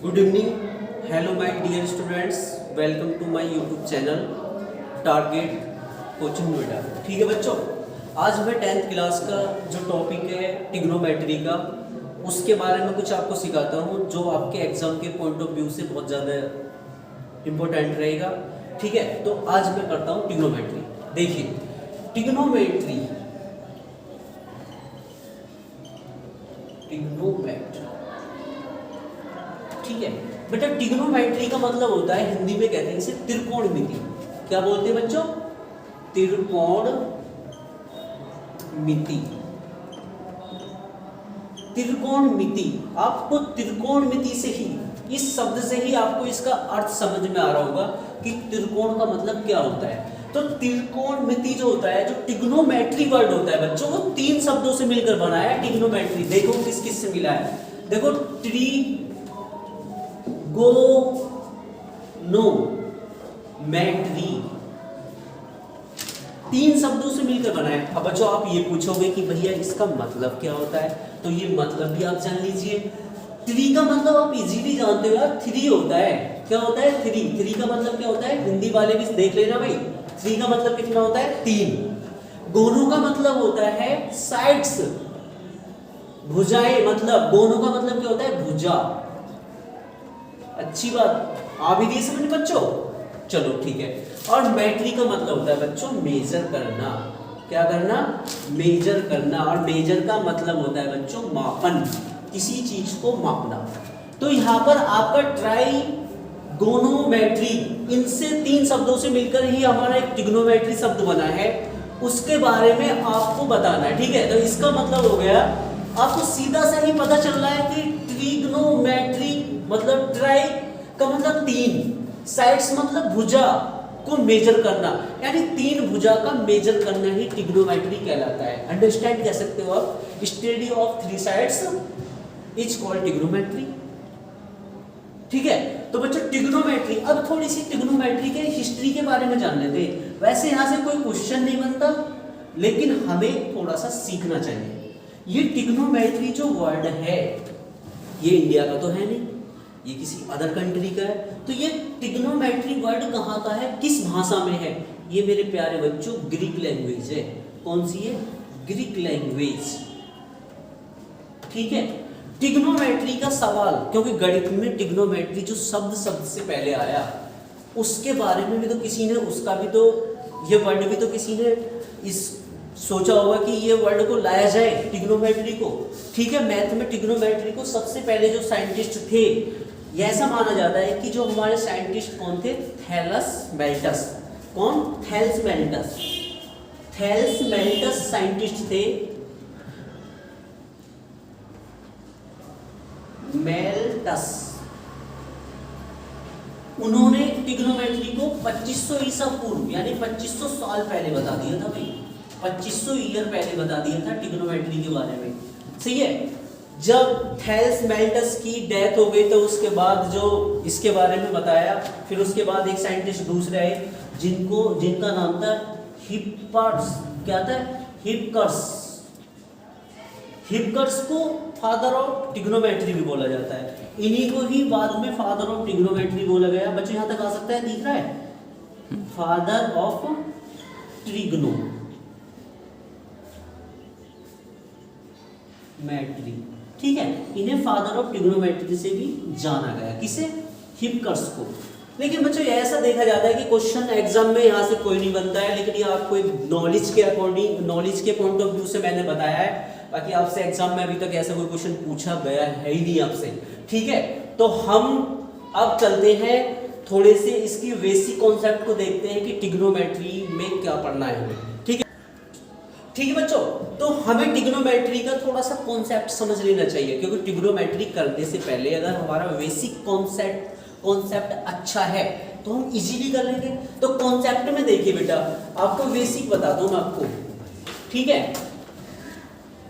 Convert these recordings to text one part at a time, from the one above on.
Good evening, hello my dear students, welcome to my YouTube channel Target Coaching Noida. ठीक है बच्चों, आज मैं 10th क्लास का जो टॉपिक है ट्रिग्नोमेट्री का, उसके बारे में कुछ आपको सिखाता हूँ जो आपके एग्जाम के पॉइंट ऑफ व्यू से बहुत ज़्यादा इम्पोर्टेंट रहेगा। ठीक है, तो आज मैं करता हूँ ट्रिग्नोमेट्री। देखिए ट्रिग्नोमेट्री ठीक है बेटा, ट्रिग्नोमेट्री का मतलब होता है, हिंदी में कहते हैं इसे त्रिकोणमिति। क्या बोलते हैं बच्चों? त्रिकोणमिति। त्रिकोणमिति, आपको त्रिकोणमिति से ही, इस शब्द से ही आपको इसका अर्थ समझ में आ रहा होगा कि त्रिकोण का मतलब क्या होता है। तो त्रिकोणमिति जो होता है, जो ट्रिग्नोमेट्री वर्ड होता है बच्चों, वो 3 शब्दों से मिलकर बना है ट्रिग्नोमेट्री। देखो किस किस से मिला है। देखो ट्रिगोनोमेट्री 3 शब्दों से मिलकर बना है। अब बच्चों आप ये पूछोगे कि भैया इसका मतलब क्या होता है, तो ये मतलब भी आप जान लीजिए। ट्री का मतलब आप इजीली जानते हो यार, 3 होता है। क्या होता है? 3 का मतलब क्या होता है? हिंदी वाले भी देख लेना भाई, 3 का मतलब कितना होता है? 3। गोनों का मतलब होता है साइड्स, भुजाएं, मतलब गोनों का मतलब क्या होता है? भुजा। अच्छी बात, आ भी दी समझ बच्चों? चलो ठीक है। और मैट्री का मतलब होता है बच्चों मेजर करना। क्या करना? मेजर करना। और मेजर का मतलब होता है बच्चों मापन, किसी चीज को मापना। तो यहाँ पर आपका ट्राइगोनोमेट्री, इनसे 3 शब्दों से मिलकर ही हमारा एक ट्रिग्नोमेट्री शब्द बना है, उसके बारे में आपको बताना है। ठीक है, तो इसका मतलब हो गया, आपको सीधा सा ही पता चल रहा है कि ट्रिग्नोमेट्री मतलब ट्राई का मतलब 3, साइड्स मतलब भुजा को मेजर करना, यानी 3 भुजा का मेजर करना ही ट्रिग्नोमेट्री कहलाता है। अंडरस्टैंड कर सकते हो आप? Study of 3 sides is called trigonometry. ठीक है, तो बच्चों ट्रिग्नोमेट्री, अब थोड़ी सी ट्रिग्नोमेट्री के हिस्ट्री के बारे में जान लेते हैं। वैसे यहाँ से कोई क्वेश्चन नहीं बनता, लेकिन हमें थोड़ा सा सीखना चाहिए। ये ट्रिग्नोमेट्री जो वर्ड है, ये इंडिया का तो है नहीं, ये किसी अदर कंट्री का है। तो ये ट्रिग्नोमेट्री वर्ड कहाँ का है, किस भाषा में है? ये मेरे प्यारे बच्चों ग्रीक लैंग्वेज है। कौन सी है? Greek language. ठीक है, ट्रिग्नोमेट्री का सवाल, क्योंकि गणित में ट्रिग्नोमेट्री जो शब्द से पहले आया, उसके बारे में भी तो किसी ने, उसका भी तो, ये वर्ड भी तो किसी ने इस सोचा होगा कि ये वर्ड को लाया जाए ट्रिग्नोमेट्री को। ठीक है, मैथ में ट्रिग्नोमेट्री को सबसे पहले जो साइंटिस्ट थे, ये ऐसा माना जाता है कि जो हमारे साइंटिस्ट कौन थे? थैलस मेल्टस। कौन? थैलस मेल्टस। थैलस मेल्टस साइंटिस्ट थे। मेल्टस, उन्होंने ट्रिग्नोमेट्री को 2500 ईसा पूर्व, यानी 2500 साल पहले बता दिया था भाई, 2500 ईयर पहले बता दिया था ट्रिग्नोमेट्री के बारे में। सही है। जब थैलस मेल्टस की डेथ हो गई, तो उसके बाद जो इसके बारे में बताया, फिर उसके बाद एक साइंटिस्ट दूसरे आए, जिनका नाम था हिप्पर्स। क्या था? हिपकर्स। हिपकर्स को फादर ऑफ ट्रिग्नोमेट्री भी बोला जाता है। इन्हीं को ही बाद में फादर ऑफ ट्रिग्नोमेट्री बोला गया। बच्चों यहां तक आ सकता है? दिख रहा है? Father of trigonometry. ठीक है, इन्हें फादर ऑफ ट्रिग्नोमेट्री से भी जाना गया। किसे? हिपकर्स को। लेकिन बच्चों ऐसा देखा जाता है कि क्वेश्चन एग्जाम में यहाँ से कोई नहीं बनता है, लेकिन ये आपको एक नॉलेज के अकॉर्डिंग, नॉलेज के पॉइंट ऑफ व्यू से मैंने बताया है। बाकी आपसे एग्जाम में अभी तक ऐसा कोई क्वेश्चन पूछा गया है ही नहीं आपसे। ठीक है, तो हम अब चलते हैं, थोड़े से इसकी बेसिक कॉन्सेप्ट को देखते हैं कि ट्रिग्नोमेट्री में क्या पढ़ना है हमें। ठीक है बच्चों, तो हमें ट्रिग्नोमेट्री का थोड़ा सा कॉन्सेप्ट समझ लेना चाहिए, क्योंकि ट्रिग्नोमेट्री करने से पहले अगर हमारा बेसिक कॉन्सेप्ट अच्छा है तो हम इजीली कर लेंगे। तो कॉन्सेप्ट में देखिए बेटा, आपको बेसिक बताता हूं मैं आपको। ठीक है,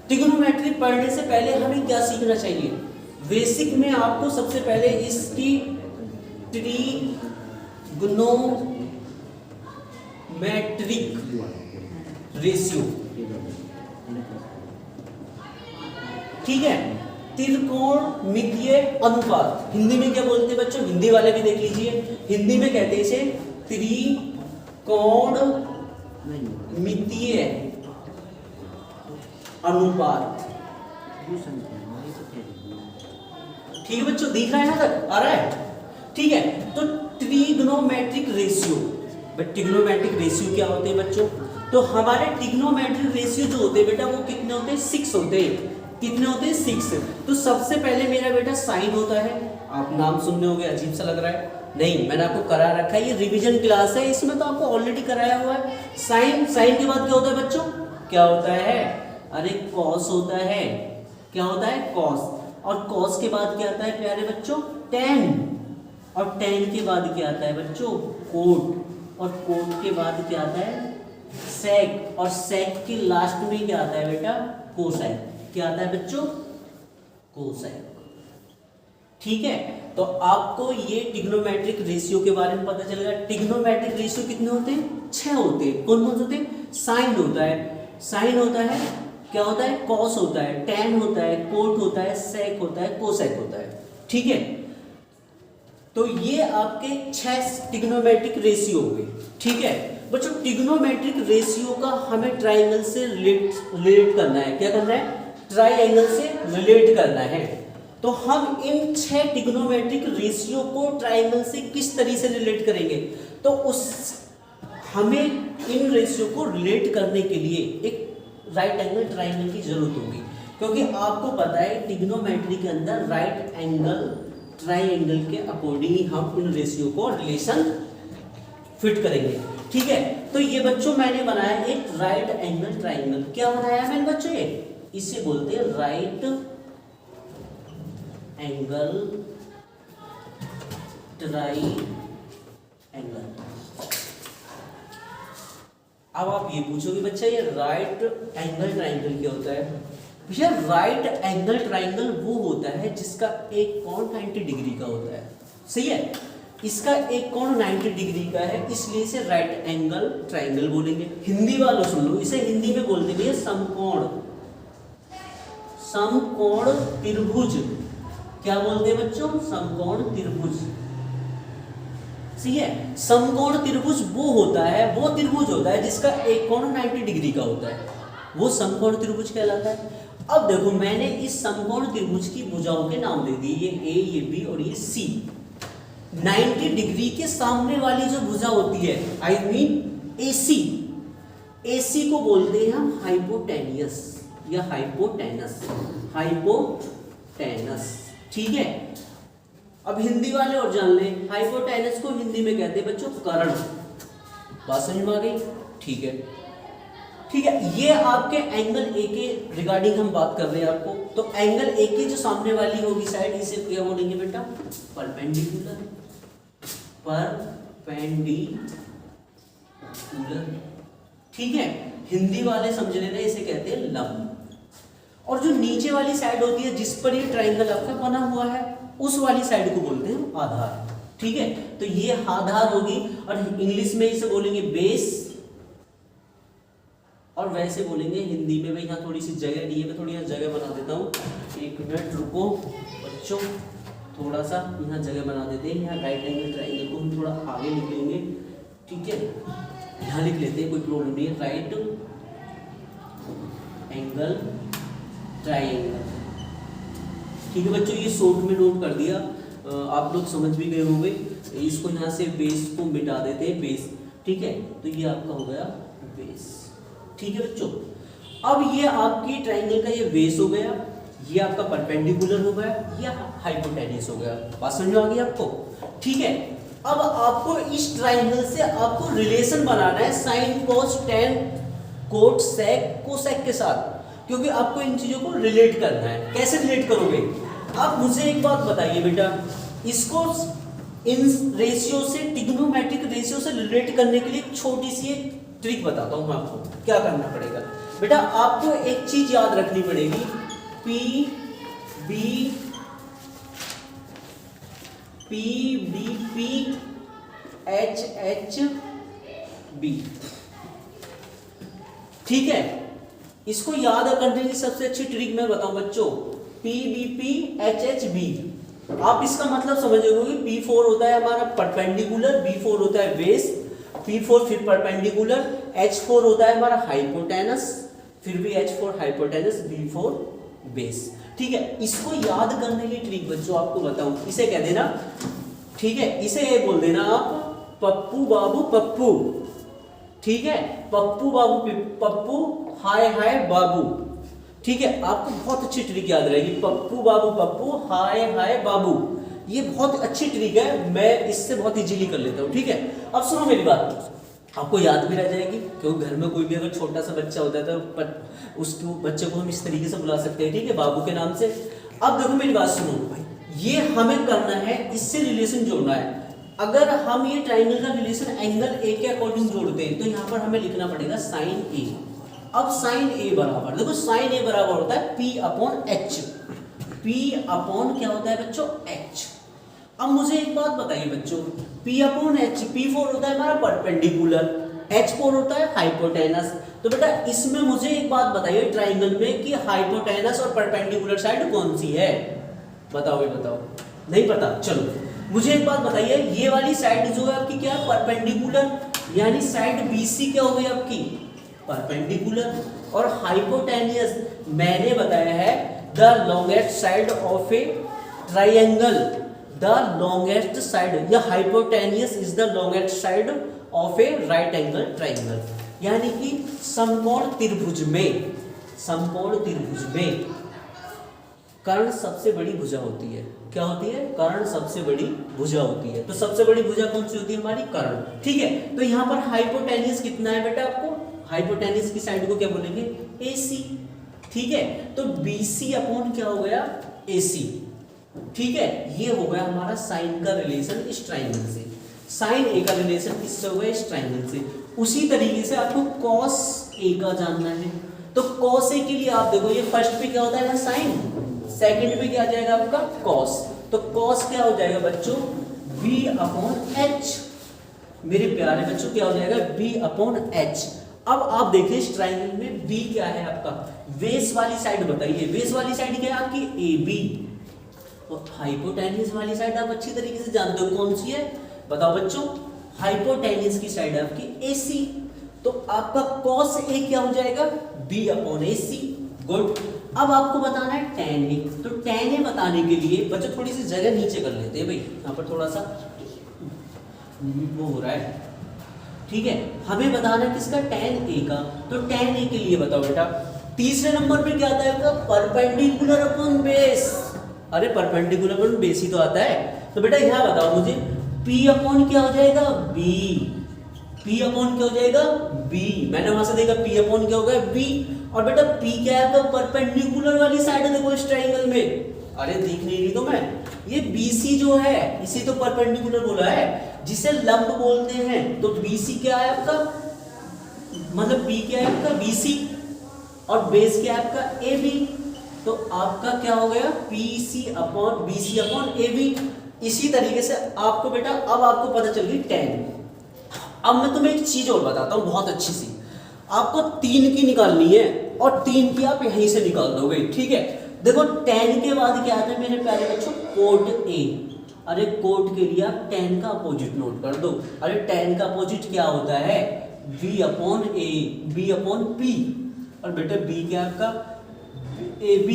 ट्रिग्नोमेट्री पढ़ने से पहले हमें क्या सीखना चाहिए? बेसिक में आपको सबसे पहले इसकी ट्रिग्नोमेट्रिक रेशियो, ठीक है, त्रिकोणमितीय अनुपात। हिंदी में क्या बोलते हैं बच्चों, हिंदी वाले भी देख लीजिए, हिंदी में कहते हैं इसे त्रिकोणमितीय अनुपात। ठीक है बच्चों, दिख रहा है ना तक, आ रहा है? ठीक है, तो ट्रिग्नोमेट्रिक रेशियो, ट्रिग्नोमेट्रिक रेशियो क्या होते हैं बच्चों? तो हमारे ट्रिग्नोमेट्रिक रेशियो जो होते हैं बेटा वो कितने होते हैं? 6 होते हैं। कितने होते हैं? 6। तो सबसे पहले मेरा बेटा साइन होता है। आप नाम सुनने होंगे, अजीब सा लग रहा है, नहीं मैंने आपको करा रखा है, ये रिवीजन क्लास है, इसमें तो आपको ऑलरेडी कराया हुआ है। साइन, साइन के बाद क्या होता है बच्चों? क्या होता है? अरे कॉस होता है। क्या होता है? कॉस। और कॉस के बाद क्या आता है प्यारे बच्चों? टेन। और टेन के बाद क्या आता है बच्चों? कोट। और कोट के बाद क्या आता है? सेक। और सेक के लास्ट में क्या आता है बेटा? कोसेक। क्या आता है बच्चों? कोसेक। ठीक है, तो आपको ये ट्रिग्नोमेट्रिक रेशियो के बारे में पता चलेगा। ट्रिग्नोमेट्रिक रेशियो कितने होते हैं? 6 होते हैं। कौन कौन से होते हैं? साइन होता है, साइन होता है, क्या होता है? कॉस होता है, टेन होता है, कोट होता है, सेक होता है, कोसेक होता है। ठीक है, तो ये आपके 6 ट्रिग्नोमेट्रिक रेशियो हो गए। ठीक है बच्चों, ट्रिग्नोमेट्रिक रेशियो का हमें ट्राइंगल से रिलेट करना है। क्या करना है? ट्राइंगल से रिलेट करना है। तो हम इन 6 ट्रिग्नोमेट्रिक रेशियो को ट्राइंगल से किस तरीके से रिलेट करेंगे? तो उस हमें इन रेशियो को रिलेट करने के लिए एक राइट एंगल ट्राइंगल की जरूरत होगी, क्योंकि आपको पता है ट्रिग्नोमेट्री के अंदर राइट एंगल ट्राइंगल के अकॉर्डिंग ही हम इन रेशियो को रिलेशन फिट करेंगे। ठीक है, तो ये बच्चों मैंने बनाया एक राइट एंगल ट्राइंगल। क्या बनाया मैंने बच्चों? ये इसे बोलते हैं राइट एंगल ट्राइंगल। अब आप ये पूछोगे बच्चा ये राइट एंगल ट्राइंगल क्या होता है? भैया राइट एंगल ट्राइंगल वो होता है जिसका एक कोण 90 डिग्री का होता है। सही है, इसका एक कोण 90 डिग्री का है, इसलिए इसे राइट एंगल ट्राइंगल बोलेंगे। हिंदी वालों सुन लो, इसे हिंदी में बोलते भैया समकोण, समकोण त्रिभुज। क्या बोलते हैं बच्चों? समकोण त्रिभुज। सही है, समकोण त्रिभुज वो होता है, वो त्रिभुज होता है जिसका एक कोण 90 डिग्री का होता है, वो समकोण त्रिभुज कहलाता है। अब देखो मैंने इस समकोण त्रिभुज की भुजाओं के नाम दे दिए, ये ए, ये बी और ये सी। 90 डिग्री के सामने वाली जो भुजा होती है, आई मीन एसी, एसी को बोलते हैं हम हाइपोटेनियस या हाइपोटेनस, हाइपोटेनस। ठीक है, अब हिंदी वाले और जान लें, हाइपोटेनस को हिंदी में कहते हैं बच्चों कर्ण। बात समझ में आ गई? ठीक है, ठीक है, ये आपके एंगल ए के रिगार्डिंग हम बात कर रहे हैं आपको। तो एंगल ए की जो सामने वाली होगी साइड, इसे क्या बोलेंगे बेटा? Perpendicular, perpendicular. ठीक है, हिंदी वाले समझ लेना, इसे कहते हैं लंब। और जो नीचे वाली साइड होती है जिस पर ये ट्राइंगल आपका बना हुआ है, उस वाली साइड को बोलते हैं आधार। ठीक है, तो ये आधार होगी, और इंग्लिश में इसे बोलेंगे बेस, और वैसे बोलेंगे हिंदी में। भाई यहाँ थोड़ी सी जगह नहीं है, मैं थोड़ी यहाँ जगह बना देता हूँ, एक मिनट रुको बच्चों, थोड़ा सा यहाँ जगह बना देते हैं। यहाँ राइट एंगल ट्राइंगल को हम थोड़ा आगे लिख लेंगे। ठीक है, यहाँ लिख लेते हैं, कोई प्रॉब्लम नहीं है। Right angle triangle. ठीक है बच्चों, ये शॉर्ट में नोट कर दिया, आप लोग समझ भी गए होंगे। इसको यहाँ से बेस को मिटा देते हैं, बेस। ठीक है, तो ये आपका हो गया बेस। ठीक है बच्चों, अब ये आपकी ट्राइंगल का ये बेस हो गया, ये आपका परपेंडिकुलर हो गया, ये हाइपोटेनस हो गया। बात समझ में आ गई आपको? ठीक है, अब आपको इस ट्राइंगल से आपको रिलेशन बनाना है साइन, कॉस, टेन, कोट, सेक, कोसेक के साथ, क्योंकि आपको इन चीजों को रिलेट करना है। कैसे रिलेट करोगे? आप मुझे एक बात बताइए बेटा, इसको इन रेशियो से, ट्रिग्नोमेट्रिक रेशियो से रिलेट करने के लिए एक छोटी सी एक ट्रिक बताता हूं मैं आपको। क्या करना पड़ेगा बेटा? आपको एक चीज याद रखनी पड़ेगी, P B P H H B. ठीक है, इसको याद करने की सबसे अच्छी ट्रिक मैं बताऊं बच्चों, PBPHHB। आप इसका मतलब समझोगे कि P4 होता है हमारा परपेंडिकुलर, B4 होता है बेस, P4 फिर परपेंडिकुलर, H4 होता है हमारा हाइपोटेनस, फिर भी H4 हाइपोटेनस, B4 बेस। ठीक है, इसको याद करने की ट्रिक बच्चों आपको बताऊं, इसे कह देना, ठीक है, इसे ये बोल देना आप पप्पू बाबू पप्पू। ठीक है, पप्पू बाबू पप्पू, हाय हाय बाबू। ठीक है, आपको बहुत अच्छी ट्रिक याद रहेगी, पप्पू बाबू पप्पू, हाय हाय बाबू। ये बहुत अच्छी ट्रिक है, मैं इससे बहुत इजीली कर लेता हूँ। ठीक है, अब सुनो मेरी बात, आपको याद भी रह जाएगी, क्योंकि घर में कोई भी अगर छोटा सा बच्चा होता है तो उसको बच्चे को हम इस तरीके से बुला सकते हैं, ठीक है, बाबू के नाम से। अब देखो मेरी बात सुनो, ये हमें करना है, इससे रिलेशन जोड़ना है। अगर हम ये ट्राइंगल का रिलेशन एंगल ए के अकॉर्डिंग जोड़ते हैं तो यहाँ पर हमें लिखना पड़ेगा साइन ए। अब साइन ए बराबर, देखो साइन ए बराबर होता है P upon H. P upon क्या होता है बच्चों, एच। अब मुझे एक बात बताइए बच्चों, P अपॉन एच, P4 होता है हमारा परपेंडिकुलर, H4 होता है हाइपोटेनस। तो बेटा इसमें मुझे एक बात बताइए ट्राइंगल में कि हाइपोटेनस और परपेंडिकुलर साइड कौन सी है, बताओ भाई बताओ। नहीं पता, चलो मुझे एक बात बताइए, ये वाली साइड जो है आपकी क्या है, परपेंडिकुलर, यानी साइड BC क्या हो गई आपकी, परपेंडिकुलर। और हाइपोटेनियस मैंने बताया है the longest side of a triangle, the longest side, या hypotenuse is the longest side of a right angle triangle, यानी कि समकोण त्रिभुज में, समकोण त्रिभुज में कर्ण सबसे बड़ी भुजा होती है। क्या होती है, कर्ण सबसे बड़ी भुजा होती है। तो सबसे बड़ी भुजा कौन सी होती है हमारी, कर्ण। ठीक है, तो यहाँ पर हाइपोटेनियस कितना है बेटा, आपको हाइपोटेनियस की साइड को क्या बोलेंगे, AC। ठीक है, तो BC अपॉन क्या हो गया, AC। ठीक है, ये हो गया हमारा साइन का रिलेशन इस ट्राइंगल से, साइन A का रिलेशन किससे हो गया, इस ट्राइंगल से। उसी तरीके से आपको cos A का जानना है, तो cos A के लिए आप देखो, ये फर्स्ट पे क्या होता है साइन, सेकंड पे क्या आ जाएगा आपका cos। तो cos क्या हो जाएगा बच्चों, B अपॉन H। मेरे प्यारे बच्चों क्या हो जाएगा, B अपॉन H। अब आप देखिए इस ट्राइंगल में B क्या है आपका, बेस वाली साइड बताइए, बेस वाली साइड क्या है आपकी AB। और हाइपोटेनियस वाली साइड आप अच्छी तरीके से जानते हो कौन सी है, बताओ बच्चों, हाइपोटेनियस की साइड है आपकी AC। तो आपका cos A क्या हो जाएगा, B अपॉन AC। गुड। अब आपको बताना है tan A, तो tan A बताने के लिए बच्चों थोड़ी सी जगह नीचे कर लेते हैं भाई, यहाँ पर थोड़ा सा वो हो रहा है। ठीक है, हमें बताना है किसका, tan A का। तो tan A के लिए बताओ बेटा, तीसरे नंबर पे क्या आता है आपका, परपेंडिकुलर अपॉन बेस। अरे परपेंडिकुलर अपॉन बेस ही तो आता है। तो बेटा यहाँ बताओ मुझे, P अपॉन क्या हो जाएगा, B। P अपॉन क्या हो जाएगा, B। मैंने वहां से देखा P अपॉन क्या होगा, B। और बेटा P क्या है आपका, परपेंडिकुलर वाली साइड है, देखो इस ट्राइंगल में। अरे दिख नहीं रही तो मैं, ये BC जो है इसी तो परपेंडिकुलर बोला है, जिसे लंब बोलते हैं। तो BC क्या है आपका, मतलब B क्या है आपका, BC, और बेस क्या है आपका, AB। तो आपका क्या हो गया, BC अपॉन AB। इसी तरीके से आपको बेटा, अब आपको पता चल गई tan। अब मैं तुम्हें एक चीज और बताता हूँ बहुत अच्छी सी, आपको 3 की निकालनी है और 3 की आप यहीं से निकाल दोगे। ठीक है, देखो tan के बाद क्या आता है मेरे प्यारे बच्चों, cot A। अरे cot के लिए आप tan का अपोजिट नोट कर दो। अरे tan का अपोजिट क्या होता है, B upon A, B upon P। और बेटा B क्या आपका, AB,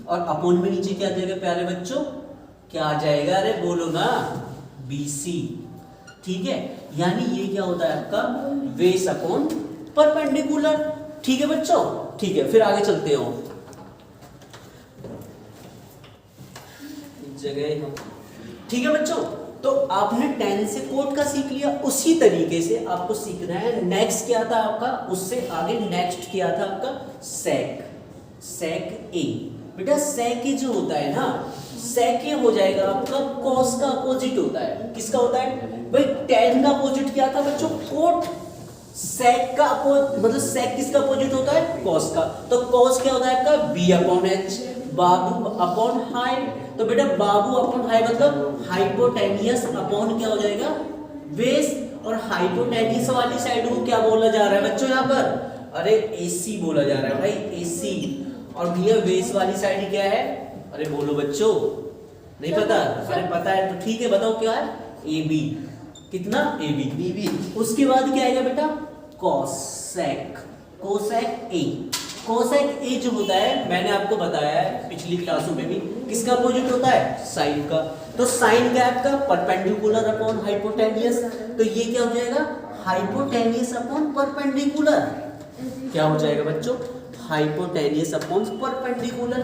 और अपॉन में नीचे क्या आ जाएगा प्यारे बच्चों, क्या आ जाएगा, अरे बोलो ना, BC। ठीक है, यानी ये क्या होता है आपका, बेस अपॉन परपेंडिकुलर। ठीक है बच्चों, ठीक है, फिर आगे चलते हो जगह। ठीक है बच्चों, तो आपने tan से cot का सीख लिया, उसी तरीके से आपको सीखना है नेक्स्ट क्या था आपका, उससे आगे नेक्स्ट क्या था आपका, sec। sec A। बेटा sec A जो होता है ना, sec A हो जाएगा आपका cos का अपोजिट होता है। किसका होता है भाई, tan का अपोजिट क्या था बच्चों, cot। sec का मतलब sec किसका अपोजिट होता है, cos का। तो cos क्या होता है आपका, B अपॉन H, बाबू अपॉन हाई। तो बेटा बाबू अपॉन हाई मतलब हाइपोटेनियस अपॉन क्या हो जाएगा, बेस। और हाइपोटेनियस वाली साइड को क्या बोला जा रहा है बच्चों यहाँ पर, अरे AC बोला जा रहा है भाई, AC। और भैया बेस वाली साइड क्या है, अरे बोलो बच्चों, नहीं पता? अरे पता है तो ठीक है, बताओ क्या है? A B. कितना? A B. बीबी। उसके बाद क्या आएगा बेटा? Cosec. Cosec A. Cosec A जो होता है, मैंने आपको बताया है पिछली क्लासों में भी, किसका अपोजिट होता है? साइन का। तो साइन क्या है आपका? Perpendicular upon hypotenuse. तो ये क्या हो जाएगा? Hypotenuse upon perpendicular. क्या हो जाएगा बच्चों? Hypotenuse upon perpendicular.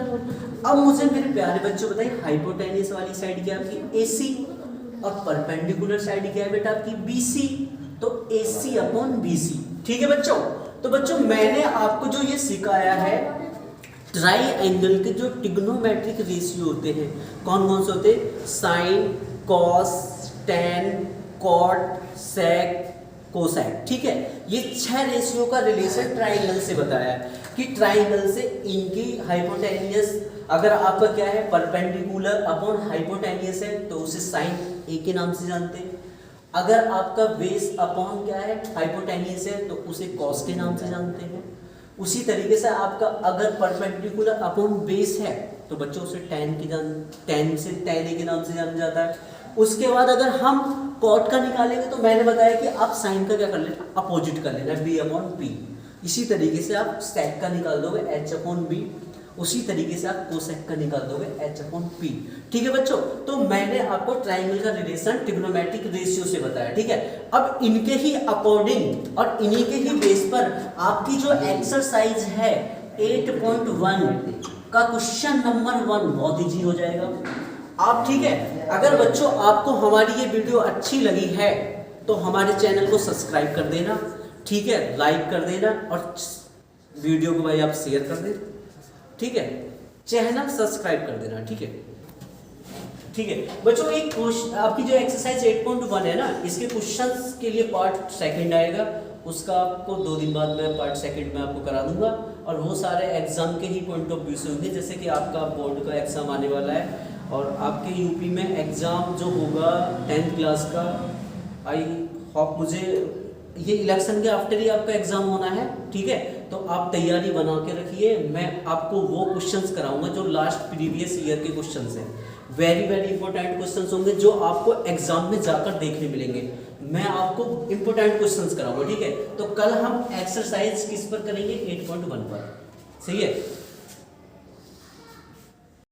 अब मुझे मेरे प्यारे बच्चों बताइए, हाइपोटेनियस वाली साइड क्या है आपकी? AC, और परपेंडिकुलर साइड क्या है बेटा आपकी? BC। तो AC अपॉन BC। ठीक है बच्चों? तो बच्चों मैंने आपको जो ये सिखाया है, ट्राई एंगल के जो ट्रिग्नोमेट्रिक रेशियो होते हैं, कौन कौन से होते हैं? साइन, कॉस, टेन, कॉट, सेक, कोसेक। ठीक है, ये 6 रेशियो का रिलेशन ट्राइंगल से बताया है कि ट्राइंगल से इनकी हाइपोटेनियस, अगर आपका क्या है? परपेंडिकुलर अपॉन हाइपोटेनियस है तो उसे साइन ए के नाम से जानते हैं। अगर आपका बेस अपॉन क्या है? हाइपोटेनियस है तो उसे कॉस के नाम से जानते हैं। उसी तरीके से आपका अगर परपेंडिकुलर अपॉन बेस है तो बच्चों उसे टेन से टेन ए के नाम से जाना जाता है। उसके बाद अगर हम कॉट का निकालेंगे तो मैंने बताया कि आप साइन का क्या कर लेना? अपोजिट कर लेना, बी अपॉन पी। इसी तरीके से आप सेक का निकाल दोगे, एच अपॉन बी। उसी तरीके से आप कोसेक का निकाल दोगे, एच अपॉन पी। ठीक है बच्चों? तो मैंने आपको ट्राइंगल का रिलेशन ट्रिग्नोमेट्रिक रेशियो से बताया। ठीक है, अब इनके ही अकॉर्डिंग और इन्हीं के ही बेस पर आपकी जो एक्सरसाइज है 8.1 का क्वेश्चन नंबर 1 बहुत ईजी हो जाएगा आप। ठीक है, अगर बच्चों आपको हमारी ये वीडियो अच्छी लगी है तो हमारे चैनल को सब्सक्राइब कर देना। ठीक है, लाइक कर देना और वीडियो को भाई आप शेयर कर देना। ठीक है, चैनल सब्सक्राइब कर देना। ठीक है, ठीक है बच्चों, एक क्वेश्चन आपकी जो एक्सरसाइज 8.1 है ना, इसके क्वेश्चंस के लिए पार्ट सेकंड आएगा, उसका आपको 2 दिन बाद मैं पार्ट सेकंड में आपको करा दूंगा। और वो सारे एग्जाम के ही पॉइंट ऑफ व्यू से होंगे, जैसे कि आपका बोर्ड का एग्जाम आने वाला है और आपके यूपी में एग्ज़ाम जो होगा 10th क्लास का, आई होप मुझे ये इलेक्शन के आफ्टर ही आपका एग्ज़ाम होना है। ठीक है, तो आप तैयारी बना के रखिए। मैं आपको वो क्वेश्चंस कराऊंगा जो लास्ट प्रीवियस ईयर के क्वेश्चंस हैं। वेरी वेरी इंपॉर्टेंट क्वेश्चंस होंगे जो आपको एग्जाम में जाकर देखने मिलेंगे। मैं आपको इंपॉर्टेंट क्वेश्चंस कराऊंगा। ठीक है, तो कल हम एक्सरसाइज किस पर करेंगे? 8.1 पर। सही है।